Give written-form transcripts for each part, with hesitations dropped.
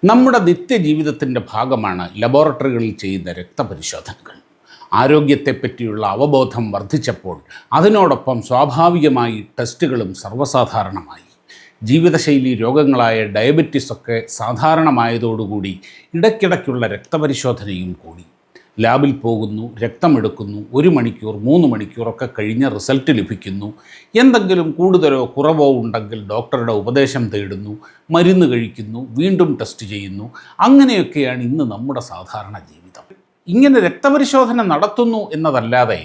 നമ്മുടെ നിത്യജീവിതത്തിൻ്റെ ഭാഗമാണ് ലബോറട്ടറികളിൽ ചെയ്യുന്ന രക്തപരിശോധനകൾ. ആരോഗ്യത്തെപ്പറ്റിയുള്ള അവബോധം വർദ്ധിച്ചപ്പോൾ അതിനോടൊപ്പം സ്വാഭാവികമായി ടെസ്റ്റുകളും സർവ്വസാധാരണമായി. ജീവിതശൈലി രോഗങ്ങളായ ഡയബറ്റിസൊക്കെ സാധാരണമായതോടുകൂടി ഇടയ്ക്കിടയ്ക്കുള്ള രക്തപരിശോധനയും കൂടി. ലാബിൽ പോകുന്നു, രക്തമെടുക്കുന്നു, 1 മണിക്കൂർ 3 മണിക്കൂറൊക്കെ കഴിഞ്ഞ് റിസൾട്ട് ലഭിക്കുന്നു. എന്തെങ്കിലും കൂടുതലോ കുറവോ ഉണ്ടെങ്കിൽ ഡോക്ടറുടെ ഉപദേശം തേടുന്നു, മരുന്ന് കഴിക്കുന്നു, വീണ്ടും ടെസ്റ്റ് ചെയ്യുന്നു. അങ്ങനെയൊക്കെയാണ് ഇന്ന് നമ്മുടെ സാധാരണ ജീവിതം. ഇങ്ങനെ രക്തപരിശോധന നടത്തുന്നു എന്നതല്ലാതെ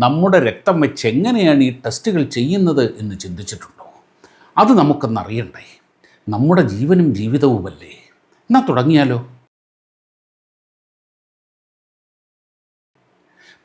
നമ്മുടെ രക്തം വെച്ച് എങ്ങനെയാണ് ഈ ടെസ്റ്റുകൾ ചെയ്യുന്നത് എന്ന് ചിന്തിച്ചിട്ടുണ്ടോ? അത് നമുക്കൊന്നറിയണ്ടേ? നമ്മുടെ ജീവനും ജീവിതവുമല്ലേ. എന്നാൽ തുടങ്ങിയാലോ?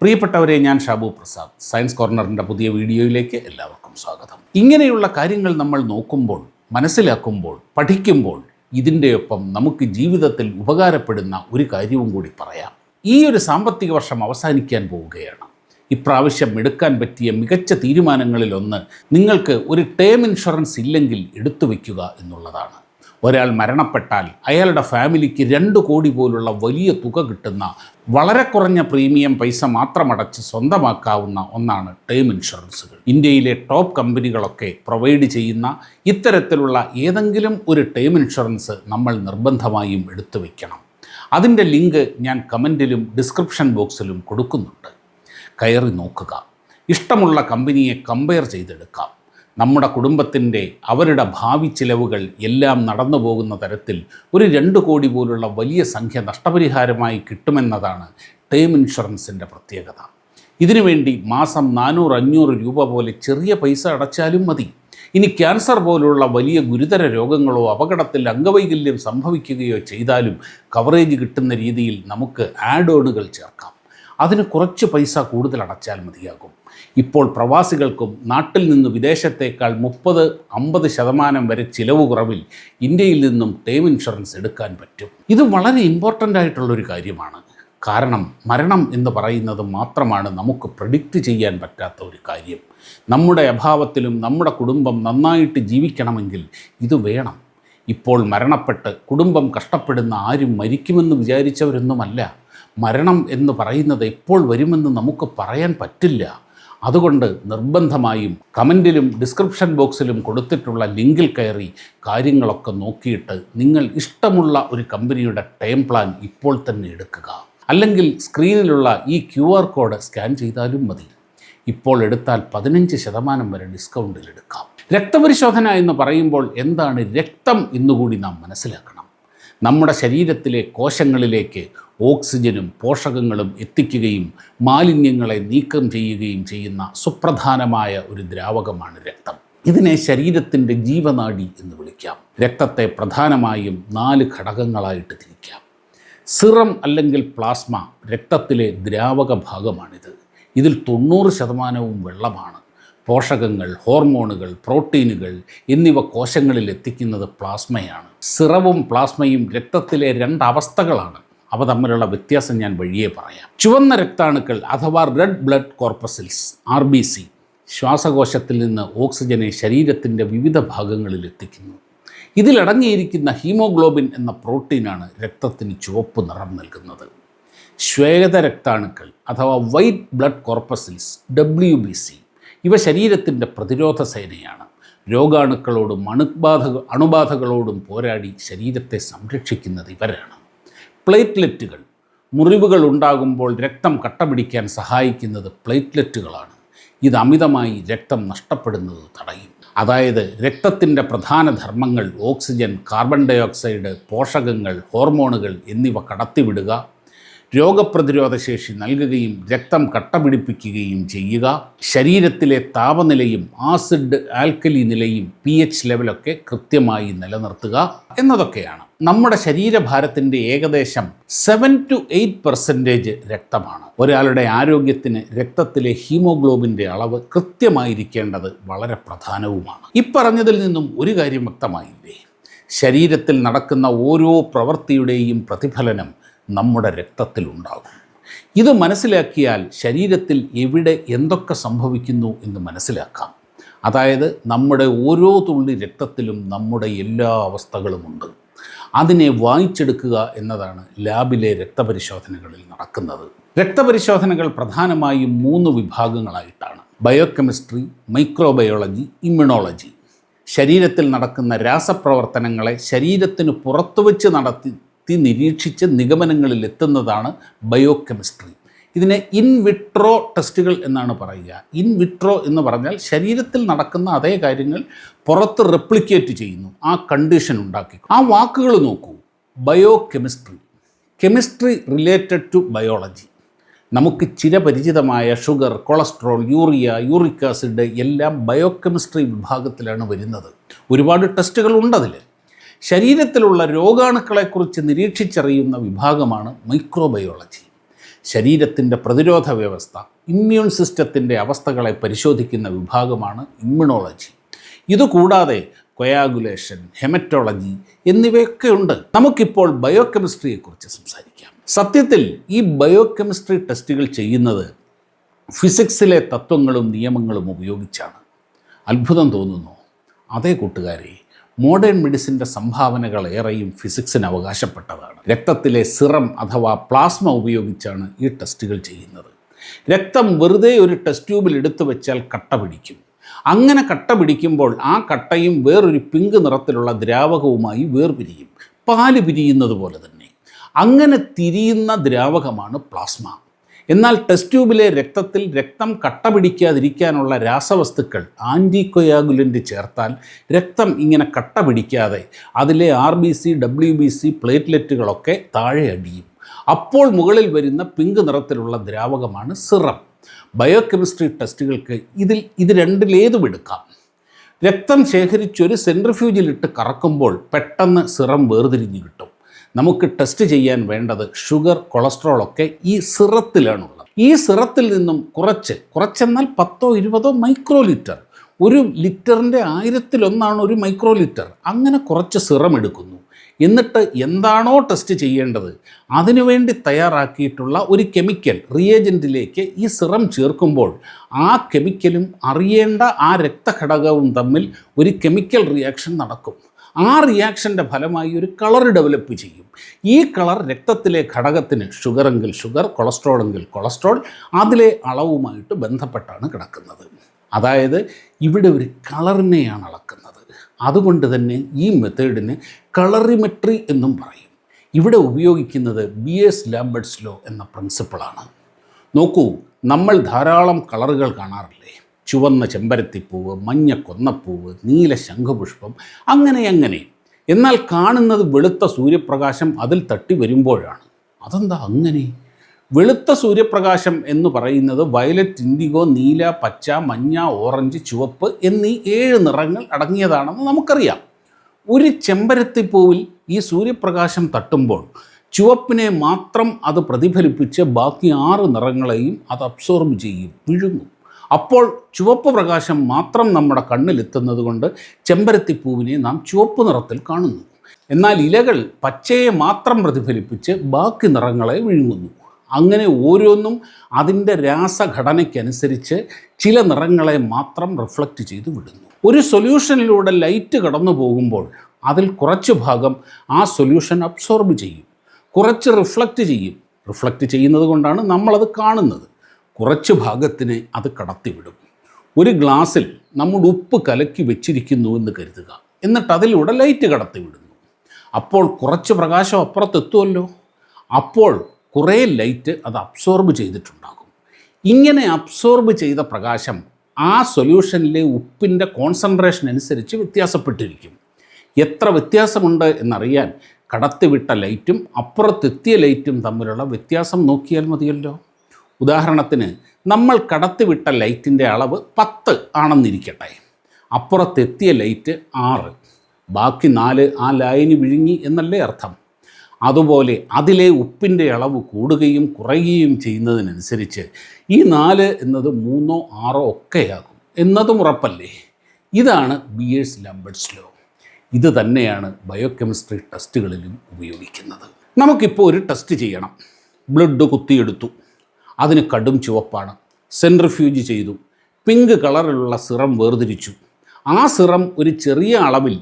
പ്രിയപ്പെട്ടവരെ, ഞാൻ ഷാബു പ്രസാദ്. സയൻസ് കോർണറിൻ്റെ പുതിയ വീഡിയോയിലേക്ക് എല്ലാവർക്കും സ്വാഗതം. ഇങ്ങനെയുള്ള കാര്യങ്ങൾ നമ്മൾ നോക്കുമ്പോൾ, മനസ്സിലാക്കുമ്പോൾ, പഠിക്കുമ്പോൾ ഇതിൻ്റെയൊപ്പം നമുക്ക് ജീവിതത്തിൽ ഉപകാരപ്പെടുന്ന ഒരു കാര്യവും കൂടി പറയാം. ഈ ഒരു സാമ്പത്തിക വർഷം അവസാനിക്കാൻ പോവുകയാണ്. ഇപ്രാവശ്യം എടുക്കാൻ പറ്റിയ മികച്ച തീരുമാനങ്ങളിലൊന്ന് നിങ്ങൾക്ക് ഒരു ടേം ഇൻഷുറൻസ് ഇല്ലെങ്കിൽ എടുത്തു വയ്ക്കുക എന്നുള്ളതാണ്. ഒരാൾ മരണപ്പെട്ടാൽ അയാളുടെ ഫാമിലിക്ക് 2 കോടി പോലുള്ള വലിയ തുക കിട്ടുന്ന, വളരെ കുറഞ്ഞ പ്രീമിയം പൈസ മാത്രമടച്ച് സ്വന്തമാക്കാവുന്ന ഒന്നാണ് ടേം ഇൻഷുറൻസുകൾ. ഇന്ത്യയിലെ ടോപ്പ് കമ്പനികളൊക്കെ പ്രൊവൈഡ് ചെയ്യുന്ന ഇത്തരത്തിലുള്ള ഏതെങ്കിലും ഒരു ടേം ഇൻഷുറൻസ് നമ്മൾ നിർബന്ധമായും എടുത്തു വയ്ക്കണം. അതിൻ്റെ ലിങ്ക് ഞാൻ കമൻറ്റിലും ഡിസ്ക്രിപ്ഷൻ ബോക്സിലും കൊടുക്കുന്നുണ്ട്. കയറി നോക്കുക. ഇഷ്ടമുള്ള കമ്പനിയെ കമ്പയർ ചെയ്തെടുക്കാം. നമ്മുടെ കുടുംബത്തിൻ്റെ, അവരുടെ ഭാവി ചിലവുകൾ എല്ലാം നടന്നു പോകുന്ന തരത്തിൽ ഒരു 2 കോടി പോലുള്ള വലിയ സംഖ്യ നഷ്ടപരിഹാരമായി കിട്ടുമെന്നതാണ് ടേം ഇൻഷുറൻസിൻ്റെ പ്രത്യേകത. ഇതിനുവേണ്ടി മാസം 400-500 രൂപ പോലെ ചെറിയ പൈസ അടച്ചാലും മതി. ഇനി ക്യാൻസർ പോലുള്ള വലിയ ഗുരുതര രോഗങ്ങളോ അപകടത്തിൽ അംഗവൈകല്യം സംഭവിക്കുകയോ ചെയ്താലും കവറേജ് കിട്ടുന്ന രീതിയിൽ നമുക്ക് ആഡ് ഓണുകൾ ചേർക്കാം. അതിന് കുറച്ച് പൈസ കൂടുതൽ അടച്ചാൽ മതിയാകും. ഇപ്പോൾ പ്രവാസികൾക്കും നാട്ടിൽ നിന്ന് വിദേശത്തേക്കാൾ 30-50% വരെ ചിലവ് കുറവിൽ ഇന്ത്യയിൽ നിന്നും ടേം ഇൻഷുറൻസ് എടുക്കാൻ പറ്റും. ഇത് വളരെ ഇമ്പോർട്ടൻ്റ് ആയിട്ടുള്ളൊരു കാര്യമാണ്. കാരണം മരണം എന്ന് പറയുന്നത് മാത്രമാണ് നമുക്ക് പ്രെഡിക്റ്റ് ചെയ്യാൻ പറ്റാത്ത ഒരു കാര്യം. നമ്മുടെ അഭാവത്തിലും നമ്മുടെ കുടുംബം നന്നായിട്ട് ജീവിക്കണമെങ്കിൽ ഇത് വേണം. ഇപ്പോൾ മരണപ്പെട്ട് കുടുംബം കഷ്ടപ്പെടുന്ന ആരും മരിക്കുമെന്ന് വിചാരിച്ചവരൊന്നുമല്ല. മരണം എന്ന് പറയുന്നത് എപ്പോൾ വരുമെന്ന് നമുക്ക് പറയാൻ പറ്റില്ല. അതുകൊണ്ട് നിർബന്ധമായും കമൻറ്റിലും ഡിസ്ക്രിപ്ഷൻ ബോക്സിലും കൊടുത്തിട്ടുള്ള ലിങ്കിൽ കയറി കാര്യങ്ങളൊക്കെ നോക്കിയിട്ട് നിങ്ങൾ ഇഷ്ടമുള്ള ഒരു കമ്പനിയുടെ ടേം പ്ലാൻ ഇപ്പോൾ തന്നെ എടുക്കുക. അല്ലെങ്കിൽ സ്ക്രീനിലുള്ള ഈ QR കോഡ് സ്കാൻ ചെയ്താലും മതി. ഇപ്പോൾ എടുത്താൽ 15% വരെ ഡിസ്കൗണ്ടിൽ എടുക്കാം. രക്തപരിശോധന എന്ന് പറയുമ്പോൾ എന്താണ് രക്തം എന്നുകൂടി നാം മനസ്സിലാക്കണം. നമ്മുടെ ശരീരത്തിലെ കോശങ്ങളിലേക്ക് ഓക്സിജനും പോഷകങ്ങളും എത്തിക്കുകയും മാലിന്യങ്ങളെ നീക്കം ചെയ്യുകയും ചെയ്യുന്ന സുപ്രധാനമായ ഒരു ദ്രാവകമാണ് രക്തം. ഇതിനെ ശരീരത്തിൻ്റെ ജീവനാഡി എന്ന് വിളിക്കാം. രക്തത്തെ പ്രധാനമായും 4 ഘടകങ്ങളായിട്ട് തിരിക്കാം. സിറം അല്ലെങ്കിൽ പ്ലാസ്മ രക്തത്തിലെ ദ്രാവക ഭാഗമാണിത്. ഇതിൽ 90% വെള്ളമാണ്. പോഷകങ്ങൾ, ഹോർമോണുകൾ, പ്രോട്ടീനുകൾ എന്നിവ കോശങ്ങളിൽ എത്തിക്കുന്നത് പ്ലാസ്മയാണ്. സിറവും പ്ലാസ്മയും രക്തത്തിലെ 2 അവസ്ഥകളാണ്. അവ തമ്മിലുള്ള വ്യത്യാസം ഞാൻ വഴിയേ പറയാം. ചുവന്ന രക്താണുക്കൾ അഥവാ റെഡ് ബ്ലഡ് കോർപ്പസിൽസ് RBC ശ്വാസകോശത്തിൽ നിന്ന് ഓക്സിജനെ ശരീരത്തിൻ്റെ വിവിധ ഭാഗങ്ങളിൽ എത്തിക്കുന്നു. ഇതിലടങ്ങിയിരിക്കുന്ന ഹീമോഗ്ലോബിൻ എന്ന പ്രോട്ടീനാണ് രക്തത്തിന് ചുവപ്പ് നിറം നൽകുന്നത്. ശ്വേതരക്താണുക്കൾ അഥവാ വൈറ്റ് ബ്ലഡ് കോർപ്പസിൽസ് WBC ഇവ ശരീരത്തിൻ്റെ പ്രതിരോധ സേനയാണ്. രോഗാണുക്കളോടും അണുബാധകളോടും പോരാടി ശരീരത്തെ സംരക്ഷിക്കുന്നത് ഇവരാണ്. പ്ലേറ്റ്ലെറ്റുകൾ മുറിവുകൾ ഉണ്ടാകുമ്പോൾ രക്തം കട്ടപിടിക്കാൻ സഹായിക്കുന്നത് പ്ലേറ്റ്ലെറ്റുകളാണ്. ഇത് അമിതമായി രക്തം നഷ്ടപ്പെടുന്നത് തടയും. അതായത് രക്തത്തിൻ്റെ പ്രധാന ധർമ്മങ്ങൾ ഓക്സിജൻ, കാർബൺ ഡയോക്സൈഡ്, പോഷകങ്ങൾ, ഹോർമോണുകൾ എന്നിവ കടത്തിവിടുക, രോഗപ്രതിരോധ ശേഷി നൽകുകയും രക്തം കട്ടപിടിപ്പിക്കുകയും ചെയ്യുക, ശരീരത്തിലെ താപനിലയും ആസിഡ് ആൽക്കലി നിലയും pH ലെവലൊക്കെ കൃത്യമായി നിലനിർത്തുക എന്നതൊക്കെയാണ്. നമ്മുടെ ശരീരഭാരത്തിൻ്റെ ഏകദേശം 7 to 8% രക്തമാണ്. ഒരാളുടെ ആരോഗ്യത്തിന് രക്തത്തിലെ ഹീമോഗ്ലോബിൻ്റെ അളവ് കൃത്യമായിരിക്കേണ്ടത് വളരെ പ്രധാനവുമാണ്. ഇപ്പറഞ്ഞതിൽ നിന്നും ഒരു കാര്യം വ്യക്തമായില്ലേ? ശരീരത്തിൽ നടക്കുന്ന ഓരോ പ്രവൃത്തിയുടെയും പ്രതിഫലനം നമ്മുടെ രക്തത്തിലുണ്ടാകും. ഇത് മനസ്സിലാക്കിയാൽ ശരീരത്തിൽ എവിടെ എന്തൊക്കെ സംഭവിക്കുന്നു എന്ന് മനസ്സിലാക്കാം. അതായത് നമ്മുടെ ഓരോ തുള്ളി രക്തത്തിലും നമ്മുടെ എല്ലാ അവസ്ഥകളുമുണ്ട്. അതിനെ വായിച്ചെടുക്കുക എന്നതാണ് ലാബിലെ രക്തപരിശോധനകളിൽ നടക്കുന്നത്. രക്തപരിശോധനകൾ പ്രധാനമായും 3 വിഭാഗങ്ങളായിട്ടാണ്: ബയോകെമിസ്ട്രി, മൈക്രോബയോളജി, ഇമ്മ്യൂണോളജി. ശരീരത്തിൽ നടക്കുന്ന രാസപ്രവർത്തനങ്ങളെ ശരീരത്തിന് പുറത്തുവച്ച് നടത്തി നിരീക്ഷിച്ച് നിഗമനങ്ങളിൽ എത്തുന്നതാണ് ബയോകെമിസ്ട്രി. ഇതിനെ ഇൻ വിട്രോ ടെസ്റ്റുകൾ എന്നാണ് പറയുക. ഇൻ വിട്രോ എന്ന് പറഞ്ഞാൽ ശരീരത്തിൽ നടക്കുന്ന അതേ കാര്യങ്ങൾ പുറത്ത് റെപ്ലിക്കേറ്റ് ചെയ്യുന്നു, ആ കണ്ടീഷൻ ഉണ്ടാക്കി. ആ വാക്കുകൾ നോക്കൂ: biochemistry, chemistry related to biology. നമുക്ക് ചിരപരിചിതമായ sugar, cholesterol, urea, uric acid എല്ലാം ബയോകെമിസ്ട്രി വിഭാഗത്തിലാണ് വരുന്നത്. ഒരുപാട് ടെസ്റ്റുകൾ ഉണ്ടതിൽ. ശരീരത്തിലുള്ള രോഗാണുക്കളെക്കുറിച്ച് നിരീക്ഷിച്ചറിയുന്ന വിഭാഗമാണ് മൈക്രോബയോളജി. ശരീരത്തിൻ്റെ പ്രതിരോധ വ്യവസ്ഥ, ഇമ്മ്യൂൺ സിസ്റ്റത്തിൻ്റെ അവസ്ഥകളെ പരിശോധിക്കുന്ന വിഭാഗമാണ് ഇമ്മ്യൂണോളജി. ഇതുകൂടാതെ കൊയാഗുലേഷൻ, ഹെമറ്റോളജി എന്നിവയൊക്കെ ഉണ്ട്. നമുക്കിപ്പോൾ ബയോകെമിസ്ട്രിയെക്കുറിച്ച് സംസാരിക്കാം. സത്യത്തിൽ ഈ ബയോകെമിസ്ട്രി ടെസ്റ്റുകൾ ചെയ്യുന്നത് ഫിസിക്സിലെ തത്വങ്ങളും നിയമങ്ങളും ഉപയോഗിച്ചാണ്. അത്ഭുതം തോന്നുന്നു. അതേ കൂട്ടുകാരെ, മോഡേൺ മെഡിസിൻ്റെ സംഭാവനകൾ ഏറെയും ഫിസിക്സിന് അവകാശപ്പെട്ടതാണ്. രക്തത്തിലെ സിറം അഥവാ പ്ലാസ്മ ഉപയോഗിച്ചാണ് ഈ ടെസ്റ്റുകൾ ചെയ്യുന്നത്. രക്തം വെറുതെ ഒരു ടെസ്റ്റ് ട്യൂബിൽ എടുത്തു വെച്ചാൽ കട്ട പിടിക്കും. അങ്ങനെ കട്ട പിടിക്കുമ്പോൾ ആ കട്ടയും വേറൊരു പിങ്ക് നിറത്തിലുള്ള ദ്രാവകവുമായി വേർപിരിയും, പാല് പിരിയുന്നത് പോലെ തന്നെ. അങ്ങനെ തിരിയുന്ന ദ്രാവകമാണ് പ്ലാസ്മ. എന്നാൽ ടെസ്റ്റ് ട്യൂബിലെ രക്തത്തിൽ രക്തം കട്ട പിടിക്കാതിരിക്കാനുള്ള രാസവസ്തുക്കൾ ആൻറ്റികൊയാഗുലൻ്റ് ചേർത്താൽ രക്തം ഇങ്ങനെ കട്ട പിടിക്കാതെ അതിലെ RBC, WBC പ്ലേറ്റ്ലെറ്റുകളൊക്കെ താഴെ അടിയും. അപ്പോൾ മുകളിൽ വരുന്ന പിങ്ക് നിറത്തിലുള്ള ദ്രാവകമാണ് സിറം. ബയോകെമിസ്ട്രി ടെസ്റ്റുകൾക്ക് ഇത് രണ്ടിലേതും എടുക്കാം. രക്തം ശേഖരിച്ചൊരു സെൻട്രിഫ്യൂജിലിട്ട് കറക്കുമ്പോൾ പെട്ടെന്ന് സിറം വേർതിരിഞ്ഞ് കിട്ടും. നമുക്ക് ടെസ്റ്റ് ചെയ്യാൻ വേണ്ടത് ഷുഗർ, കൊളസ്ട്രോൾ ഒക്കെ ഈ സിറത്തിലാണുള്ളത്. ഈ സിറത്തിൽ നിന്നും കുറച്ചെന്നാൽ 10-20 മൈക്രോ ലിറ്റർ, ഒരു ലിറ്ററിൻ്റെ 1000-1 ഒരു മൈക്രോ ലിറ്റർ, അങ്ങനെ കുറച്ച് സിറം എടുക്കുന്നു. എന്നിട്ട് എന്താണോ ടെസ്റ്റ് ചെയ്യേണ്ടത് അതിനുവേണ്ടി തയ്യാറാക്കിയിട്ടുള്ള ഒരു കെമിക്കൽ റിയേജൻറ്റിലേക്ക് ഈ സിറം ചേർക്കുമ്പോൾ ആ കെമിക്കലും അറിയേണ്ട ആ രക്തഘടകവും തമ്മിൽ ഒരു കെമിക്കൽ റിയാക്ഷൻ നടക്കും. ആ റിയാക്ഷൻ്റെ ഫലമായി ഒരു കളർ ഡെവലപ്പ് ചെയ്യും. ഈ കളർ രക്തത്തിലെ ഘടകത്തിന് ഷുഗറെങ്കിൽ ഷുഗർ, കൊളസ്ട്രോൾ എങ്കിൽ കൊളസ്ട്രോൾ, അതിലെ അളവുമായിട്ട് ബന്ധപ്പെട്ടാണ് കിടക്കുന്നത്. അതായത് ഇവിടെ ഒരു കളറിനെയാണ് അളക്കുന്നത്. അതുകൊണ്ട് തന്നെ ഈ മെത്തേഡിന് കളറിമെട്രി എന്നും പറയും. ഇവിടെ ഉപയോഗിക്കുന്നത് ബിയേഴ്സ് ലാംബർട്ട്സ് ലോ എന്ന പ്രിൻസിപ്പിളാണ്. നോക്കൂ, നമ്മൾ ധാരാളം കളറുകൾ കാണാറില്ലേ? ചുവന്ന ചെമ്പരത്തിപ്പൂവ്, മഞ്ഞ കൊന്നപ്പൂവ്, നീല ശംഖുപുഷ്പം, അങ്ങനെ. എന്നാൽ കാണുന്നത് വെളുത്ത സൂര്യപ്രകാശം അതിൽ തട്ടി വരുമ്പോഴാണ്. അതെന്താ അങ്ങനെ? വെളുത്ത സൂര്യപ്രകാശം എന്ന് പറയുന്നത് വയലറ്റ്, ഇൻഡിഗോ, നീല, പച്ച, മഞ്ഞ, ഓറഞ്ച്, ചുവപ്പ് എന്നീ 7 നിറങ്ങൾ അടങ്ങിയതാണെന്ന് നമുക്കറിയാം. ഒരു ചെമ്പരത്തിപ്പൂവിൽ ഈ സൂര്യപ്രകാശം തട്ടുമ്പോൾ ചുവപ്പിനെ മാത്രം അത് പ്രതിഫലിപ്പിച്ച് ബാക്കി 6 നിറങ്ങളെയും അത് അബ്സോർബ് ചെയ്യും, വിഴുങ്ങും. അപ്പോൾ ചുവപ്പ് പ്രകാശം മാത്രം നമ്മുടെ കണ്ണിലെത്തുന്നത് കൊണ്ട് ചെമ്പരത്തിപ്പൂവിനെ നാം ചുവപ്പ് നിറത്തിൽ കാണുന്നു. എന്നാൽ ഇലകൾ പച്ചയെ മാത്രം പ്രതിഫലിപ്പിച്ച് ബാക്കി നിറങ്ങളെ വിഴുങ്ങുന്നു. അങ്ങനെ ഓരോന്നും അതിൻ്റെ രാസഘടനയ്ക്കനുസരിച്ച് ചില നിറങ്ങളെ മാത്രം റിഫ്ലക്റ്റ് ചെയ്ത് വിടുന്നു. ഒരു സൊല്യൂഷനിലൂടെ ലൈറ്റ് കടന്നു പോകുമ്പോൾ അതിൽ കുറച്ച് ഭാഗം ആ സൊല്യൂഷൻ അബ്സോർബ് ചെയ്യും, കുറച്ച് റിഫ്ലക്റ്റ് ചെയ്യും. റിഫ്ലക്റ്റ് ചെയ്യുന്നത് കൊണ്ടാണ് നമ്മളത് കാണുന്നത്. കുറച്ച് ഭാഗത്തിന് അത് കടത്തിവിടും. ഒരു ഗ്ലാസ്സിൽ നമ്മുടെ ഉപ്പ് കലക്കി വെച്ചിരിക്കുന്നു എന്ന് കരുതുക. എന്നിട്ട് അതിലൂടെ ലൈറ്റ് കടത്തിവിടുന്നു. അപ്പോൾ കുറച്ച് പ്രകാശം അപ്പുറത്തെത്തുമല്ലോ. അപ്പോൾ കുറേ ലൈറ്റ് അത് അബ്സോർബ് ചെയ്തിട്ടുണ്ടാകും. ഇങ്ങനെ അബ്സോർബ് ചെയ്ത പ്രകാശം ആ സൊല്യൂഷനിലെ ഉപ്പിൻ്റെ കോൺസെൻട്രേഷൻ അനുസരിച്ച് വ്യത്യാസപ്പെട്ടിരിക്കും. എത്ര വ്യത്യാസമുണ്ട് എന്നറിയാൻ കടത്തിവിട്ട ലൈറ്റും അപ്പുറത്തെത്തിയ ലൈറ്റും തമ്മിലുള്ള വ്യത്യാസം നോക്കിയാൽ മതിയല്ലോ. ഉദാഹരണത്തിന് നമ്മൾ കടത്തിവിട്ട ലൈറ്റിൻ്റെ അളവ് 10 ആണെന്നിരിക്കട്ടെ. അപ്പുറത്തെത്തിയ ലൈറ്റ് 6, ബാക്കി 4 ആ ലൈന് വിഴുങ്ങി എന്നല്ലേ അർത്ഥം. അതുപോലെ അതിലെ ഉപ്പിൻ്റെ അളവ് കൂടുകയും കുറയുകയും ചെയ്യുന്നതിനനുസരിച്ച് ഈ 4 എന്നത് 3 6 ഒക്കെയാകും എന്നതും ഉറപ്പല്ലേ. ഇതാണ് ബിയേഴ്സ് ലാംബർട്ട്സ് ലോ. ഇത് തന്നെയാണ് ബയോകെമിസ്ട്രി ടെസ്റ്റുകളിലും ഉപയോഗിക്കുന്നത്. നമുക്കിപ്പോൾ ഒരു ടെസ്റ്റ് ചെയ്യണം. ബ്ലഡ് കുത്തിയെടുത്തു, അതിന് കടും ചുവപ്പാണ്. സെൻട്രിഫ്യൂജ് ചെയ്തു, പിങ്ക് കളറിലുള്ള സിറം വേർതിരിച്ചു. ആ സിറം ഒരു ചെറിയ അളവിൽ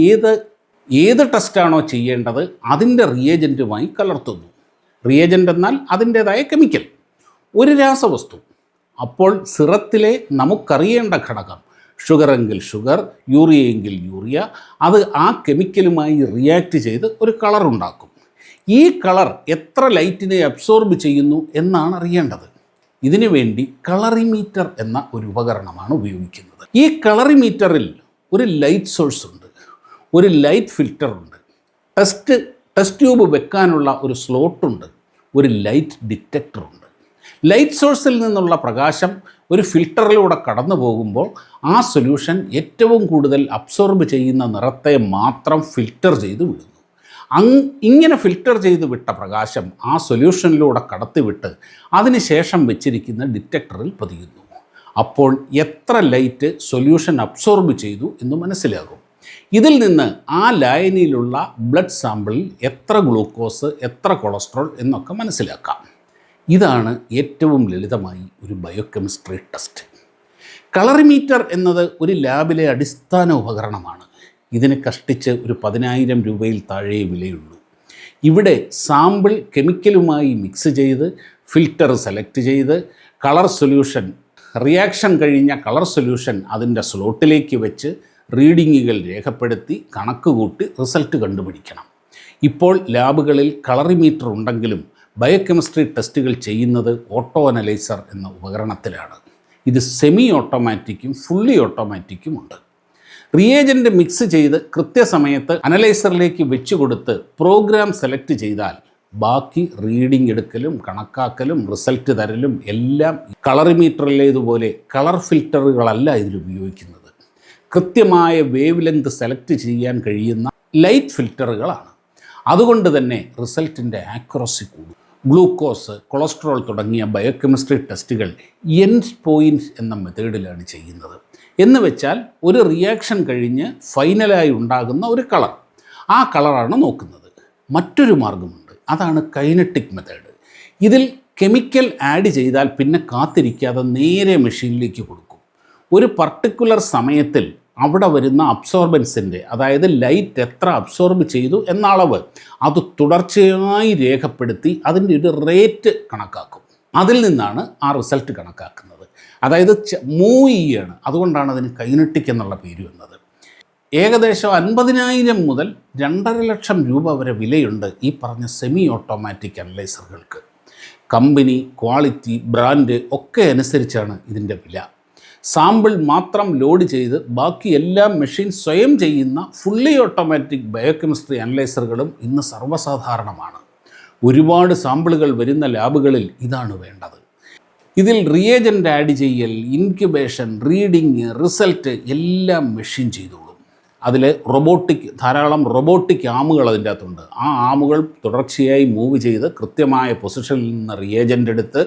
ഏത് ഏത് ടെസ്റ്റാണോ ചെയ്യേണ്ടത് അതിൻ്റെ റിയേജൻറ്റുമായി കലർത്തുന്നു. റിയേജൻ്റ് എന്നാൽ അതിൻ്റേതായ കെമിക്കൽ, ഒരു രാസവസ്തു. അപ്പോൾ സിറത്തിലെ നമുക്കറിയേണ്ട ഘടകം, ഷുഗർ എങ്കിൽ ഷുഗർ, യൂറിയ എങ്കിൽ യൂറിയ, അത് ആ കെമിക്കലുമായി റിയാക്ട് ചെയ്ത് ഒരു കളർ ഉണ്ടാക്കും. ഈ കളർ എത്ര ലൈറ്റിനെ അബ്സോർബ് ചെയ്യുന്നു എന്നാണ് അറിയേണ്ടത്. ഇതിനു വേണ്ടി കളറിമീറ്റർ എന്ന ഒരു ഉപകരണമാണ് ഉപയോഗിക്കുന്നത്. ഈ കളറിമീറ്ററിൽ ഒരു ലൈറ്റ് സോഴ്സ് ഉണ്ട്, ഒരു ലൈറ്റ് ഫിൽറ്റർ ഉണ്ട്, ടെസ്റ്റ് ട്യൂബ് വെക്കാനുള്ള ഒരു സ്ലോട്ടുണ്ട്, ഒരു ലൈറ്റ് ഡിറ്റക്ടർ ഉണ്ട്. ലൈറ്റ് സോഴ്സിൽ നിന്നുള്ള പ്രകാശം ഒരു ഫിൽറ്ററിലൂടെ കടന്നു പോകുമ്പോൾ ആ സൊല്യൂഷൻ ഏറ്റവും കൂടുതൽ അബ്സോർബ് ചെയ്യുന്ന നിറത്തെ മാത്രം ഫിൽറ്റർ ചെയ്ത് വിടുന്നു. ഇങ്ങനെ ഫിൽറ്റർ ചെയ്ത് വിട്ട പ്രകാശം ആ സൊല്യൂഷനിലൂടെ കടത്തിവിട്ട് അതിനുശേഷം വെച്ചിരിക്കുന്ന ഡിറ്റക്ടറിൽ പതിയുന്നു. അപ്പോൾ എത്ര ലൈറ്റ് സൊല്യൂഷൻ അബ്സോർബ് ചെയ്തു എന്ന് മനസ്സിലാകും. ഇതിൽ നിന്ന് ആ ലായനിയിലുള്ള ബ്ലഡ് സാമ്പിളിൽ എത്ര ഗ്ലൂക്കോസ്, എത്ര കൊളസ്ട്രോൾ എന്നൊക്കെ മനസ്സിലാക്കാം. ഇതാണ് ഏറ്റവും ലളിതമായി ഒരു ബയോകെമിസ്ട്രി ടെസ്റ്റ്. കളറിമീറ്റർ എന്നത് ഒരു ലാബിലെ അടിസ്ഥാന ഉപകരണമാണ്. ഇതിന് കഷ്ടിച്ച് ഒരു 10,000 രൂപയിൽ താഴെ വിലയുള്ളൂ. ഇവിടെ സാമ്പിൾ കെമിക്കലുമായി മിക്സ് ചെയ്ത് ഫിൽറ്റർ സെലക്ട് ചെയ്ത് കളർ സൊല്യൂഷൻ, റിയാക്ഷൻ കഴിഞ്ഞ കളർ സൊല്യൂഷൻ അതിൻ്റെ സ്ലോട്ടിലേക്ക് വെച്ച് റീഡിങ്ങുകൾ രേഖപ്പെടുത്തി കണക്ക് കൂട്ടി റിസൾട്ട് കണ്ടുപിടിക്കണം. ഇപ്പോൾ ലാബുകളിൽ കളറിമീറ്റർ ഉണ്ടെങ്കിലും ബയോകെമിസ്ട്രി ടെസ്റ്റുകൾ ചെയ്യുന്നത് ഓട്ടോ അനലൈസർ എന്ന ഉപകരണത്തിലാണ്. ഇത് സെമി ഓട്ടോമാറ്റിക്കും ഫുള്ളി ഓട്ടോമാറ്റിക്കും ഉണ്ട്. റിയേജൻ്റ് മിക്സ് ചെയ്ത് കൃത്യസമയത്ത് അനലൈസറിലേക്ക് വെച്ച് കൊടുത്ത് പ്രോഗ്രാം സെലക്ട് ചെയ്താൽ ബാക്കി റീഡിംഗ് എടുക്കലും കണക്കാക്കലും റിസൾട്ട് തരലും എല്ലാം കളറിമീറ്ററിലേതുപോലെ കളർ ഫിൽറ്ററുകളല്ല ഇതിൽ ഉപയോഗിക്കുന്നത്. കൃത്യമായ വേവ് ലെങ്ത് സെലക്ട് ചെയ്യാൻ കഴിയുന്ന ലൈറ്റ് ഫിൽറ്ററുകളാണ്. അതുകൊണ്ട് തന്നെ റിസൾട്ടിൻ്റെ ആക്യുറസി കൂടും. ഗ്ലൂക്കോസ്, കൊളസ്ട്രോൾ തുടങ്ങിയ ബയോകെമിസ്ട്രി ടെസ്റ്റുകൾ എൻഡ് പോയിൻറ്റ് എന്ന മെത്തേഡിലാണ് ചെയ്യുന്നത്. എന്ന് വെച്ചാൽ ഒരു റിയാക്ഷൻ കഴിഞ്ഞ് ഫൈനലായി ഉണ്ടാകുന്ന ഒരു കളർ, ആ കളറാണ് നോക്കുന്നത്. മറ്റൊരു മാർഗമുണ്ട്, അതാണ് കൈനറ്റിക് മെത്തേഡ്. ഇതിൽ കെമിക്കൽ ആഡ് ചെയ്താൽ പിന്നെ കാത്തിരിക്കാതെ നേരെ മെഷീനിലേക്ക് കൊടുക്കും. ഒരു പർട്ടിക്കുലർ സമയത്തിൽ അവിടെ വരുന്ന അബ്സോർബൻസിൻ്റെ, അതായത് ലൈറ്റ് എത്ര അബ്സോർബ് ചെയ്തു എന്ന അളവ്, അത് തുടർച്ചയായി രേഖപ്പെടുത്തി അതിൻ്റെ ഒരു റേറ്റ് കണക്കാക്കും. അതിൽ നിന്നാണ് ആ റിസൾട്ട് കണക്കാക്കുന്നത്. അതായത് മൂവ് ചെയ്യാണ്. അതുകൊണ്ടാണ് അതിന് കൈനറ്റിക് എന്നുള്ള പേര് വന്നത്. ഏകദേശം 50,000 മുതൽ 2.5 ലക്ഷം രൂപ വരെ വിലയുണ്ട് ഈ പറഞ്ഞ സെമി ഓട്ടോമാറ്റിക് അനലൈസറുകൾക്ക്. കമ്പനി, ക്വാളിറ്റി, ബ്രാൻഡ് ഒക്കെ അനുസരിച്ചാണ് ഇതിൻ്റെ വില. സാമ്പിൾ മാത്രം ലോഡ് ചെയ്ത് ബാക്കി എല്ലാം മെഷീൻ സ്വയം ചെയ്യുന്ന ഫുള്ളി ഓട്ടോമാറ്റിക് ബയോകെമിസ്ട്രി അനലൈസറുകളും ഇന്ന് സർവ്വസാധാരണമാണ്. ഒരുപാട് സാമ്പിളുകൾ വരുന്ന ലാബുകളിൽ ഇതാണ് വേണ്ടത്. ഇതിൽ റിയേജൻ്റ് ആഡ് ചെയ്യൽ, ഇൻക്യുബേഷൻ, റീഡിങ്, റിസൾട്ട് എല്ലാം മെഷീൻ ചെയ്തോളും. അതിൽ ധാരാളം റൊബോട്ടിക് ആമുകൾ അതിൻ്റെ അകത്തുണ്ട്. ആ ആമുകൾ തുടർച്ചയായി മൂവ് ചെയ്ത് കൃത്യമായ പൊസിഷനിൽ നിന്ന് റിയേജൻ്റ് എടുത്ത്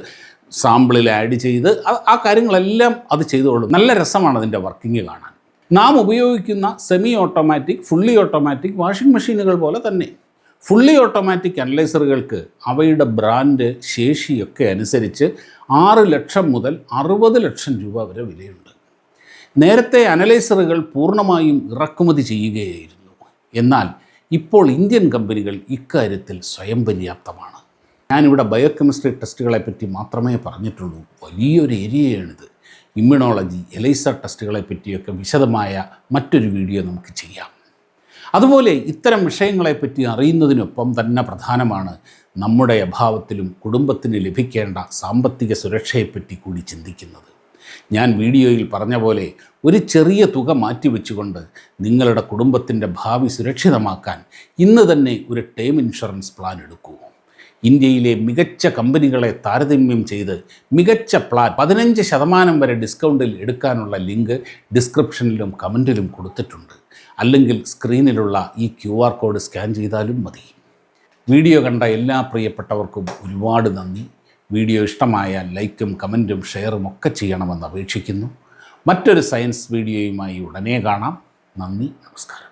സാമ്പിളിൽ ആഡ് ചെയ്ത് ആ കാര്യങ്ങളെല്ലാം അത് ചെയ്തോളും. നല്ല രസമാണ് അതിൻ്റെ വർക്കിംഗ് കാണാൻ. നാം ഉപയോഗിക്കുന്ന semi automatic, fully automatic washing മെഷീനുകൾ പോലെ തന്നെ ഫുള്ളി ഓട്ടോമാറ്റിക് അനലൈസറുകൾക്ക് അവയുടെ ബ്രാൻഡ്, ശേഷിയൊക്കെ അനുസരിച്ച് 6 ലക്ഷം മുതൽ 60 ലക്ഷം രൂപ വരെ വിലയുണ്ട്. നേരത്തെ അനലൈസറുകൾ പൂർണ്ണമായും ഇറക്കുമതി ചെയ്യുകയായിരുന്നു. എന്നാൽ ഇപ്പോൾ ഇന്ത്യൻ കമ്പനികൾ ഇക്കാര്യത്തിൽ സ്വയം പര്യാപ്തമാണ്. ഞാനിവിടെ ബയോകെമിസ്ട്രി ടെസ്റ്റുകളെപ്പറ്റി മാത്രമേ പറഞ്ഞിട്ടുള്ളൂ. വലിയൊരു ഏരിയയാണിത്. ഇമ്മ്യൂണോളജി, എലൈസ ടെസ്റ്റുകളെ പറ്റിയൊക്കെ വിശദമായ മറ്റൊരു വീഡിയോ നമുക്ക് ചെയ്യാം. അതുപോലെ ഇത്തരം വിഷയങ്ങളെപ്പറ്റി അറിയുന്നതിനൊപ്പം തന്നെ പ്രധാനമാണ് നമ്മുടെ അഭാവത്തിലും കുടുംബത്തിന് ലഭിക്കേണ്ട സാമ്പത്തിക സുരക്ഷയെപ്പറ്റി കൂടി ചിന്തിക്കുന്നത്. ഞാൻ വീഡിയോയിൽ പറഞ്ഞ പോലെ ഒരു ചെറിയ തുക മാറ്റിവെച്ചുകൊണ്ട് നിങ്ങളുടെ കുടുംബത്തിൻ്റെ ഭാവി സുരക്ഷിതമാക്കാൻ ഇന്ന് തന്നെ ഒരു ടേം ഇൻഷുറൻസ് പ്ലാൻ എടുക്കൂ. ഇന്ത്യയിലെ മികച്ച കമ്പനികളെ താരതമ്യം ചെയ്ത് മികച്ച പ്ലാൻ 15% വരെ ഡിസ്കൗണ്ടിൽ എടുക്കാനുള്ള ലിങ്ക് ഡിസ്ക്രിപ്ഷനിലും കമൻറ്റിലും കൊടുത്തിട്ടുണ്ട്. അല്ലെങ്കിൽ സ്ക്രീനിലുള്ള ഈ QR കോഡ് സ്കാൻ ചെയ്താലും മതി. വീഡിയോ കണ്ട എല്ലാ പ്രിയപ്പെട്ടവർക്കും ഒരുപാട് നന്ദി. വീഡിയോ ഇഷ്ടമായാൽ ലൈക്കും കമൻറ്റും ഷെയറും ഒക്കെ ചെയ്യണമെന്ന് അപേക്ഷിക്കുന്നു. മറ്റൊരു സയൻസ് വീഡിയോയുമായി ഉടനെ കാണാം. നന്ദി, നമസ്കാരം.